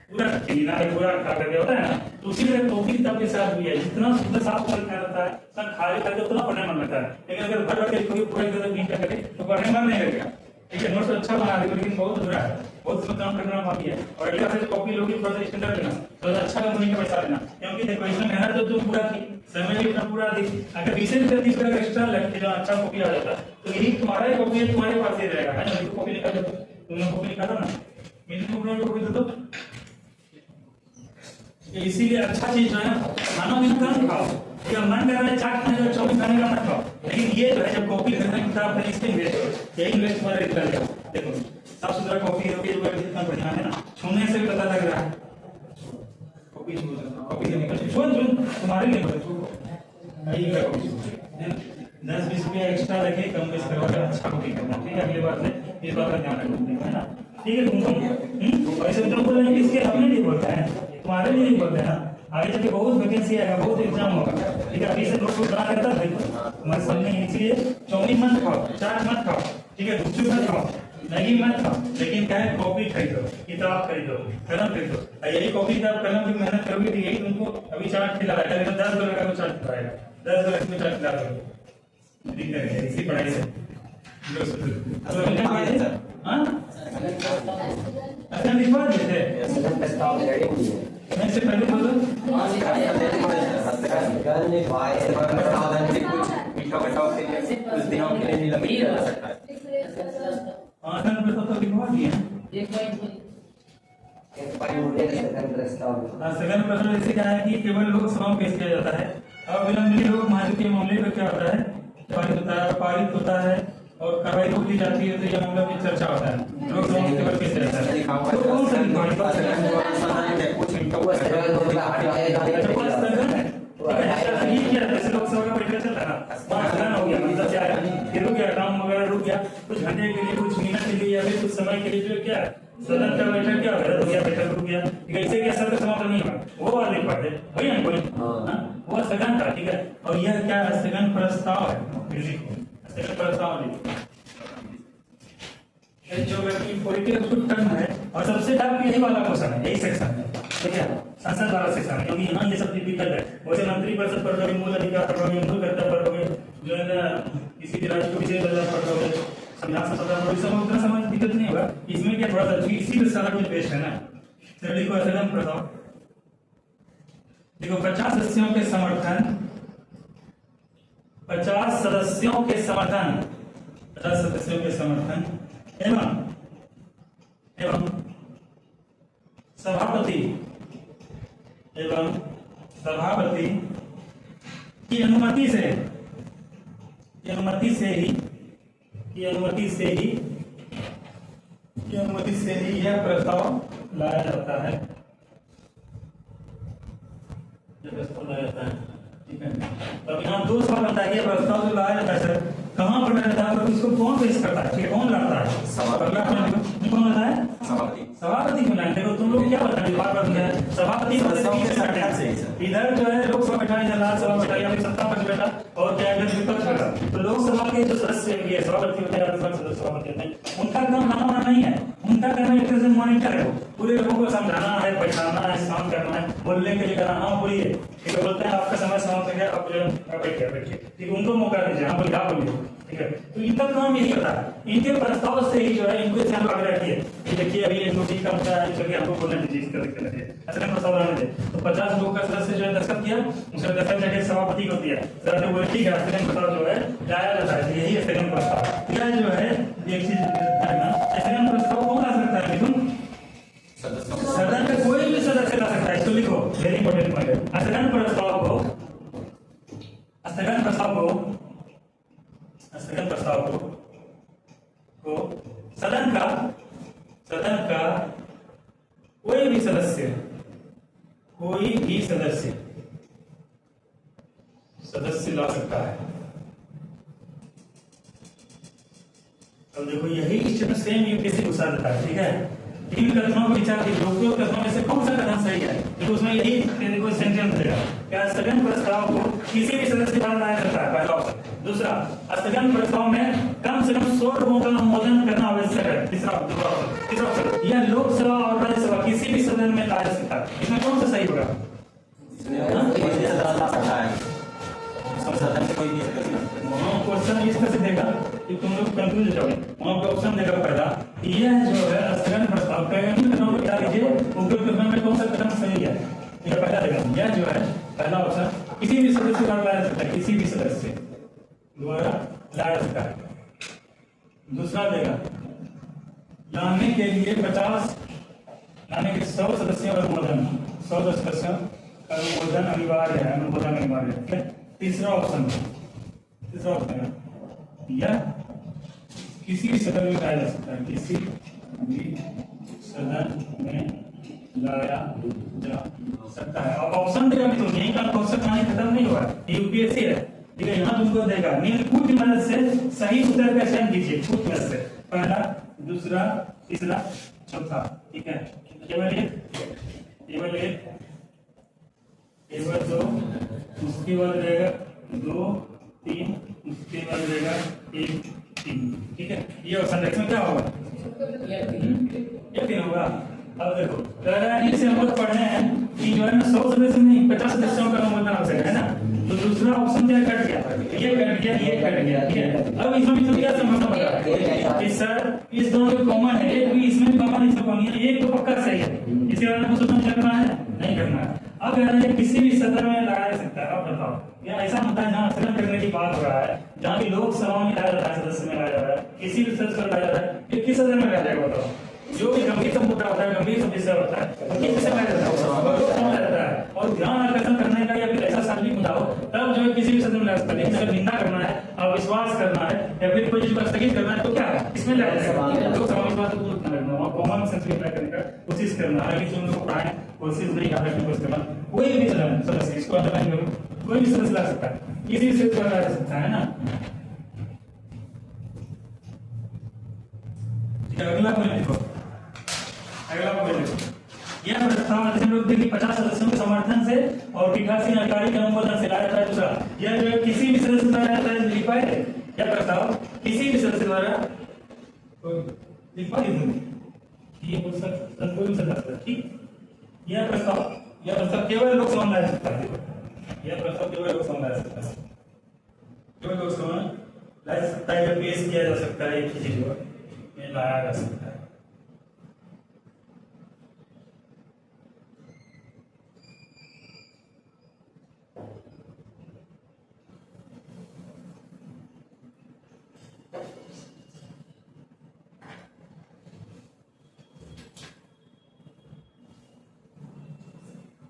पूरा क्लीना पूरा खा करके होता है ना, तो उसी तरह कॉफी किताब के साथ भी है, जितना सुंदर साफ सुथरा रहता है सब खाली करके उतना पढ़ने मन लगता है, लेकिन अगर भर भर के कोई पूरा एकदम नीट करके तो पढ़ने मन नहीं लगेगा। ठीक है, नोट्स अच्छा बना रहे, लेकिन बहुत बुरा है, बहुत काम करना बाकी है। और अगला से कॉपी लोगी थोड़ा सा स्टैंडर्ड लेना, थोड़ा अच्छा कंपनी का पैसा लेना, क्योंकि देखो इसमें मेहनत तो तुम पूरा की, समय भी इतना पूरा दी, अगर 20 रुपये एक्स्ट्रा लगते जो अच्छा कॉपी आ जाता तो यही तुम्हारा ही कॉपी है, तुम्हारे पास ही रहेगा, है ना। कॉपी निकाल दो, तुमने कॉपी निकाला ना, मैंने कॉपी दे दो। इसीलिए अच्छा चीज जो है खाना भी कम खाओ, जब मन कर रहा है चाट खाने का, चौमिन खाने का मत खाओ, लेकिन ये जो है जब कॉफी खरीदने की तरफ है इसके इन्वेस्ट करो, यही इन्वेस्ट तुम्हारे निकल जाओ। देखो साफ सुथरा कॉफी होगी जो कितना बढ़िया है ना, छूने से भी पता लग रहा है, कॉफी कॉफी से निकल छून तुम्हारे लिए यही का कॉफी 10-20 रुपया एक्स्ट्रा रखे, कम बेस करवा अच्छा कॉफी करना। ठीक है, अगली बार से इस बात का ध्यान रखना, है ना। ठीक है, तुमको ऐसे तुम बोलेंगे कि इसके अपने लिए बोलते हैं, तुम्हारे लिए नहीं बोलते हैं ना, आगे चल के बहुत वैकेंसी आएगा, बहुत एग्जाम होगा। ठीक है, अभी से लोग बना करता है तुम्हारे सामने, इसलिए चाउमीन मत खाओ, चाट मत खाओ, ठीक है, गुपचुप मत खाओ, मैगी मत खाओ, लेकिन क्या है कॉपी खरीदो, किताब खरीदो, कलम खरीदो। यही कॉपी किताब कलम की मेहनत करोगे तो यही तुमको अभी चाट खिला रहा है, 10 रुपए का चाट खिलाएगा, 10 रुपए में चाट खिला दोगे, ठीक है, इसी पढ़ाई से अच्छा लिखवा देते मैं से पहले बोलो कुछ दिनों के लिए निलंबित कर सकता है। आसन पे तो लिखवा दिए। सगन प्रश्न ऐसे क्या है कि केवल लोकसभा में पेश किया जाता है। अब विलंबित लोक महाजन के मामले में क्या होता है, पारित होता है और कार्रवाई रोक दी जाती है, तो यह मामला में चर्चा होता है, लोकसभा में केवल पेश रहता है। तो कौन सा लोकसभा का परीक्षा चल रहा हो गया, मतलब क्या है फिर रुक गया, काम वगैरह रुक गया कुछ घंटे के लिए, कुछ मिनट के लिए या फिर कुछ समय के लिए, जो क्या सदन का बैठक क्या हो गया, बैठक रुक गया, ऐसे क्या सदन समाप्त नहीं हुआ, वो वाले पढ़े वही ना कोई वो स्थगन था। ठीक है, और यह क्या स्थगन प्रस्ताव है, स्थगन प्रस्ताव ज्योग्राफी पॉलिटिकल टर्म है, और सबसे टफ यही वाला क्वेश्चन है, यही सेक्शन है, ठीक है, संसद वाला सेक्शन है, क्योंकि यहाँ ये सब डिफिकल्ट है। वैसे मंत्रिपरिषद पढ़ रहे, मूल अधिकार पढ़ रहे, मूल कर्तव्य पढ़ रहे, जो है ना किसी भी राज्य को विशेष दर्जा पढ़ रहे, संविधान सभा में उतना समझ दिक्कत नहीं होगा। इसमें क्या थोड़ा सा इसी पे सारा कुछ बेस्ड है ना। चलो लिखो स्थगन प्रस्ताव। देखो 50 सदस्यों के समर्थन, 50 सदस्यों के समर्थन, 50 सदस्यों के समर्थन एवं सभापति की अनुमति से ही यह प्रस्ताव लाया जाता है। ठीक है। अब यहाँ दो सवाल बनता है, प्रस्ताव जो लाया जाता है सर कहाँ पर लाया जाता है और इसको कौन पेश करता है, ठीक है, कौन लाता है? कौन लाता है? सभापति को लाए। देखो तुम लोग क्या बताएंगे सभापति इधर जो है लोकसभा बैठा, इधर राज्यसभा बैठा, या फिर सत्ता पक्ष बैठा और क्या इधर विपक्ष बैठा। तो लोकसभा के जो सदस्य है सभापति होते हैं, सभापति होते हैं, उनका काम लाना नहीं है, उनका काम एक तरह से मॉनिटर है, पूरे लोगों को समझाना है, बैठाना है, काम करना है, बोलने के लिए करना। हाँ बोलिए, ठीक है, बोलते हैं आपका समय समाप्त हो गया, आप जो बैठिए, ठीक है, उनको मौका दीजिए, हाँ बोलिए, आप बोलिए, ठीक है। तो इनका काम यही होता है, इनके प्रस्ताव से ही जो है इनको ध्यान आगे रखिए। देखिए अभी एक नोटिस का मुद्दा है, चलिए हमको बोलने दीजिए, इस तरह से ऐसा प्रस्ताव लाने दे। तो 50 लोग का सदस्य जो है दस्तखत किया, उसने दस्तखत जाके सभापति को दिया, सभापति बोले ठीक है स्थगन प्रस्ताव जो है लाया जाता है, यही स्थगन प्रस्ताव। यह जो है एक चीज स्थगन प्रस्ताव कौन ला सकता है? तुम सदन का कोई भी सदस्य ला सकता है, इसको लिखो, वेरी इंपॉर्टेंट पॉइंट है। स्थगन प्रस्ताव को सदन का कोई भी सदस्य ला सकता है। अब देखो यही क्वेश्चन सेम यूपीएससी पूछा जाता है, ठीक है। इन कथनों को विचार की उपयुक्त कथनों में से कौन सा कथन सही है? देखो उसमें यही देखो सेंटेंस देगा, क्या स्थगन प्रस्ताव को किसी भी सदस्य द्वारा लाया जाता है, पहला ऑप्शन। दूसरा, स्थगन प्रस्ताव में कम से कम 100 लोगों का अनुमोदन करना आवश्यक है। तीसरा ऑप्शन, यह लोकसभा और राज्यसभा किसी भी सदन में लाया जा सकता है। इसमें कौन सा सही होगा? क्वेश्चन इस तरह से देगा कि तुम लोग कंफ्यूज हो जाओगे। वहां पे ऑप्शन देगा पहला, यह जो है स्थगन प्रस्ताव का बता दीजिए उपयुक्त कथन में कौन सा कथन सही है। यह पहला देगा, यह जो है पहला ऑप्शन किसी भी सदस्य द्वारा लाया जा सकता है, किसी भी सदस्य द्वारा लाया जा सकता है। दूसरा देगा, लाने के लिए 100 सदस्यों का अनुमोदन, 100 सदस्यों का अनुमोदन अनिवार्य है। तीसरा ऑप्शन यह किसी भी सदन में लाया जा सकता है, किसी भी सदन में लाया जा सकता है। अब ऑप्शन देगा भी, तो यही का क्वेश्चन कहानी खत्म नहीं हुआ, यूपीएससी है, ठीक है। यहाँ तुमको देगा नीलकूट की मदद से सही उत्तर का चयन कीजिए, कूट की मदद से, पहला, दूसरा, तीसरा, चौथा, ठीक है। केवल दो, उसके बाद रहेगा 2, 3, उसके बाद रहेगा 1, 3, ठीक है। ये ऑप्शन इसमें क्या होगा? ये 3 होगा। अब देखो इनसे हम लोग पढ़ रहे हैं कि जो है ना 100 सदस्य नहीं 50 सदस्यों का अनुमोदन आवश्यक है ना। तो दूसरा ऑप्शन क्या कट गया, ये कट गया, ठीक है। अब इसमें भी तो क्या समझना पड़ा कि सर इस दोनों में कॉमन है, एक भी इसमें भी कॉमन, इसमें कॉमन है, एक तो पक्का सही है, इसके बारे में कुछ करना है नहीं करना है। अब यार किसी भी सदन में लाया जा सकता है। अब बताओ यार ऐसा होता है जहाँ स्थगन करने की बात हो रहा है, जहाँ की लोकसभा में लाया जाता है, सदस्य में लाया जाता है, किसी भी सदस्य में लाया जाता है, ये किस सदन में लाया जाएगा? बताओ, जो भी गंभीर मुद्दा होता है, गंभीर विषय होता है, किस से लाया जाता है? और ध्यान आकर्षण करने का या फिर ऐसा सार्वजनिक मुद्दा हो तब जो है किसी भी सदन में लाया सकता है। अगर निंदा करना है, अविश्वास करना है या फिर कोई चीज स्थगित करना है तो क्या है, इसमें लाया जाएगा। लोकसभा में बात को कॉमन सेंस में करने का कोशिश करना है, कि तुम लोग पढ़ाएं, कोशिश नहीं कर रहे हैं। कोई भी सदस्य, इसको अंडरलाइन करो, कोई भी सदस्य ला सकता है, किसी से ला सकता है ना। अगला पॉइंट देखो, यह प्रस्ताव हम लोग देखिए 50 सदस्यों के समर्थन से और 88 अधिकारी के अनुमोदन से लाया जाता है। दूसरा, यह जो है किसी भी सदस्य द्वारा लाया जाता है, लिखा है यह प्रस्ताव किसी भी सदस्य द्वारा लिखा है, ये कोई सदस्य, ठीक। यह प्रस्ताव केवल लोकसभा में लाया जा सकता है। यह प्रस्ताव केवल लोकसभा में लाया जा सकता है, केवल लोकसभा में ला सकता है, पेश किया जा सकता है, एक चीज में लाया जा सकता है।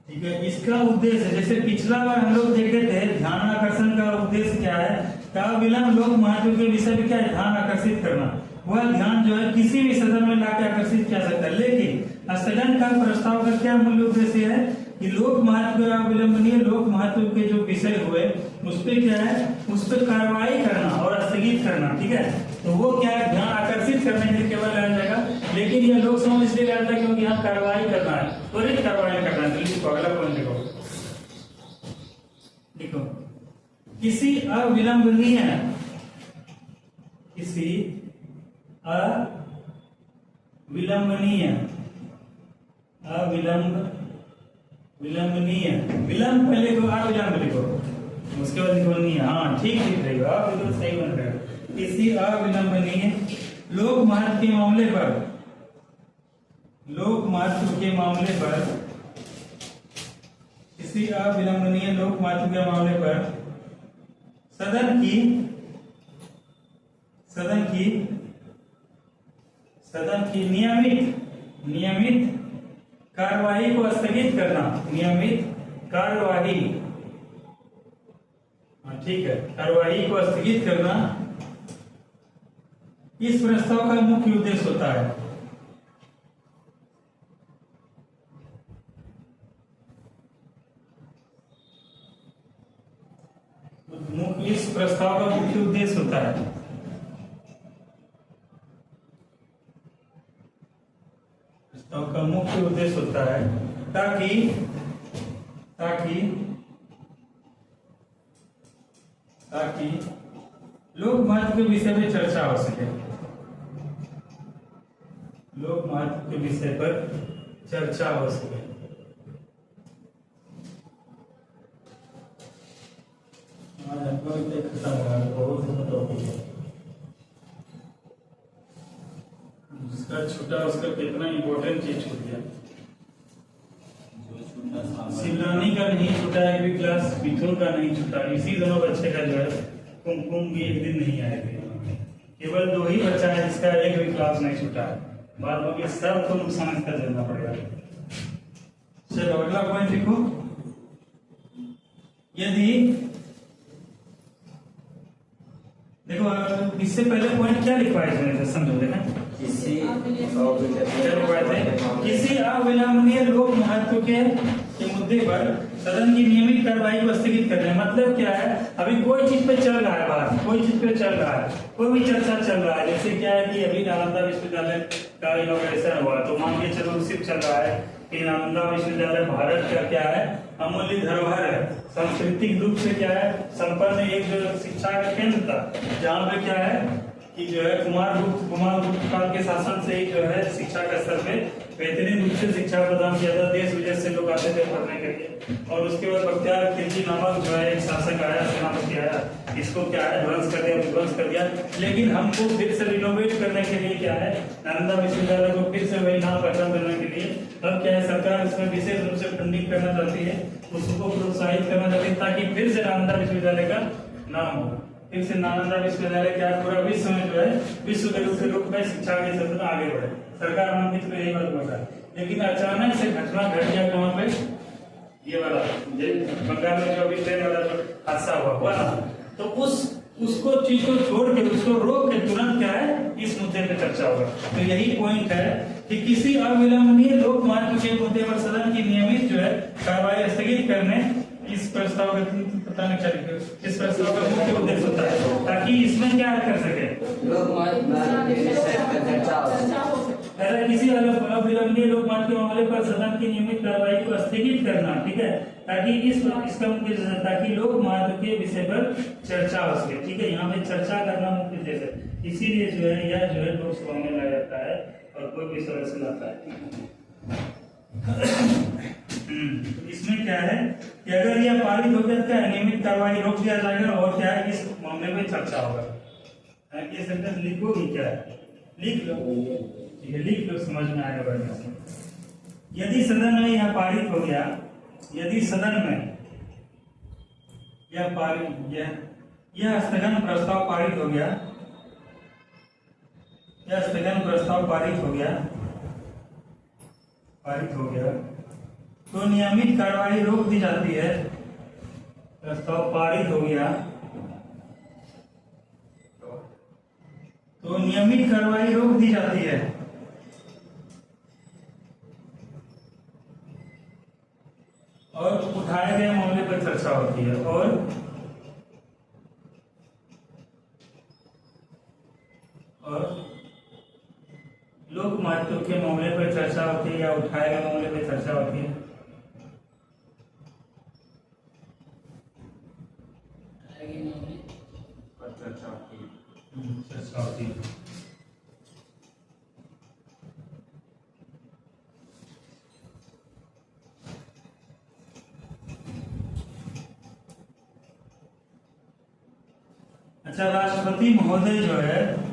ठीक है, इसका उद्देश्य जैसे पिछला बार हम लोग देखे थे, ध्यान आकर्षण का उद्देश्य क्या है? काव्यविलंब लोक महत्व के विषय में क्या है? ध्यान आकर्षित करना। वह ध्यान जो है किसी भी सदन में लाके आकर्षित किया सकता है, लेकिन स्थगन का प्रस्ताव का क्या मूल उद्देश्य है कि लोक महत्व का विलंबनीय लोक महत्व के जो विषय हुए उस पर क्या है, उस पर कार्रवाई करना और स्थगित करना। ठीक है, तो वो क्या है, ध्यान आकर्षित करने के लिए केवल लाया जाएगा, लेकिन यह लोक समूह इसलिए लाया जाता है क्योंकि यहाँ कार्रवाई करना है, त्वरित कार्रवाई करना है। लिखो अगला पॉइंट, लिखो किसी अविलंबनीय, किसी अविलंबनीय, विलंबनीय, विलंब पहले को अविलंब लिखो, उसके बाद लिखो नहीं। हाँ ठीक लिख रही हो आप, बिल्कुल सही बन रहे हो। किसी अविलंबनीय लोक महत्व के मामले पर, लोक महत्व के मामले पर, किसी अविलंबनीय लोक महत्व के मामले पर सदन की नियमित कार्यवाही को स्थगित करना, नियमित कार्यवाही, ठीक है, कार्यवाही को स्थगित करना इस प्रस्ताव का मुख्य उद्देश्य होता है। इस प्रस्ताव का मुख्य उद्देश्य होता है। प्रस्ताव का मुख्य उद्देश्य होता है ताकि लोक महत्व के विषय में चर्चा हो सके, लोक महत्व के विषय पर चर्चा हो सके। खत्म हुआ, बहुत टॉपिक है जिसका छूटा उसका कितना इंपॉर्टेंट चीज छूट गया। शिवरानी का नहीं छूटा, एक भी क्लास मिथुन का नहीं छूटा, इसी दोनों बच्चे का जो है कुमकुम भी एक दिन नहीं आएगा। केवल 2 ही बच्चा है जिसका एक भी क्लास नहीं छूटा है, बाद बाकी सब को नुकसान कर देना पड़ेगा। चलो अगला पॉइंट लिखो, यदि देखो इससे पहले पॉइंट क्या लिखवाए थे समझो, देखा किसी अविलंबनीय लोक महत्व के मुद्दे पर सदन की नियमित कार्रवाई को स्थगित करना है। मतलब क्या है, अभी कोई चीज पे चल रहा है बात, कोई चीज पे चल रहा है, कोई भी चर्चा चल रहा है। जैसे क्या है कि अभी नालंदा विश्वविद्यालय का इनॉग्रेशन हुआ, तो मान के चलो सिर्फ चल रहा है कि नालंदा विश्वविद्यालय भारत का क्या है, अमूल्य धरोहर है, सांस्कृतिक रूप से क्या है संपन्न एक जो शिक्षा का केंद्र था, जहाँ पे क्या है कि जो है कुमार गुप्त काल के शासन से ही जो है शिक्षा का स्तर पे बेहतरीन रूप से शिक्षा प्रदान किया था। देश विदेश से लोग आते थे पढ़ने के लिए, और उसके बाद बख्तियार खिलजी नामक जो है एक शासक आया, सेनापति आया, इसको क्या है ध्वंस कर दिया, विध्वंस कर दिया। लेकिन हमको फिर से रिनोवेट करने के लिए क्या है, नालंदा विश्वविद्यालय को फिर से वही नाम पहचान देने के लिए अब क्या है सरकार इसमें विशेष रूप से फंडिंग करना चाहती है, उसको प्रोत्साहित करना चाहती है, ताकि फिर से नालंदा विश्वविद्यालय का नाम हो। फिर से नालंदा विश्वविद्यालय क्या पूरा विश्व में जो है विश्व गुरु के रूप में शिक्षा के क्षेत्र में आगे बढ़े, सरकार मानती तो यही बात बोल रहा है। लेकिन अचानक से घटना घट गया कहाँ पे, ये वाला बंगाल में जो अभी ट्रेन वाला जो हादसा हुआ ना, तो उसको चीज को छोड़ के उसको रोक के तुरंत क्या है इस मुद्दे पे चर्चा होगा। तो यही पॉइंट है कि किसी अविलंबनीय लोक महत्व के मुद्दे पर सदन की नियमित जो है कार्रवाई स्थगित करने इस प्रस्ताव का पता नहीं चलेगा, इस प्रस्ताव का मुख्य उद्देश्य होता है ताकि इसमें क्या कर सके लोक महत्व के विषय पर चर्चा हो सके। ऐसा किसी अविलंबनीय लोक महत्व के मामले पर सदन की नियमित कार्रवाई को स्थगित करना, ठीक है, ताकि इसका मुख्य ताकि लोक महत्व के विषय पर चर्चा हो सके। ठीक है, यहाँ पे चर्चा करना मुख्य उद्देश्य है, इसीलिए जो है यह जो है लोकसभा में लाया जाता है और कोई भी सदस्य लाता है। इसमें क्या है कि अगर यह पारित हो जाता है नियमित कार्रवाई रोक दिया जाएगा और क्या है इस मामले में चर्चा होगा। ये सेंटेंस लिखोगी क्या? लिख लो, ठीक है, लिख लो, समझ में आएगा बढ़िया से। यदि सदन में यह पारित हो गया, यदि सदन में यह स्थगन प्रस्ताव पारित हो गया, यह स्थगन प्रस्ताव पारित हो गया, तो नियमित कार्रवाई रोक दी जाती है। प्रस्ताव पारित हो गया तो नियमित कार्रवाई रोक दी जाती है। और उठाए गए मामले पर चर्चा होती है। और लोक महत्व के मामले पर चर्चा होती है या उठाए गए मामले पर चर्चा होती है। चर्चा होती है। अच्छा, राष्ट्रपति महोदय जो है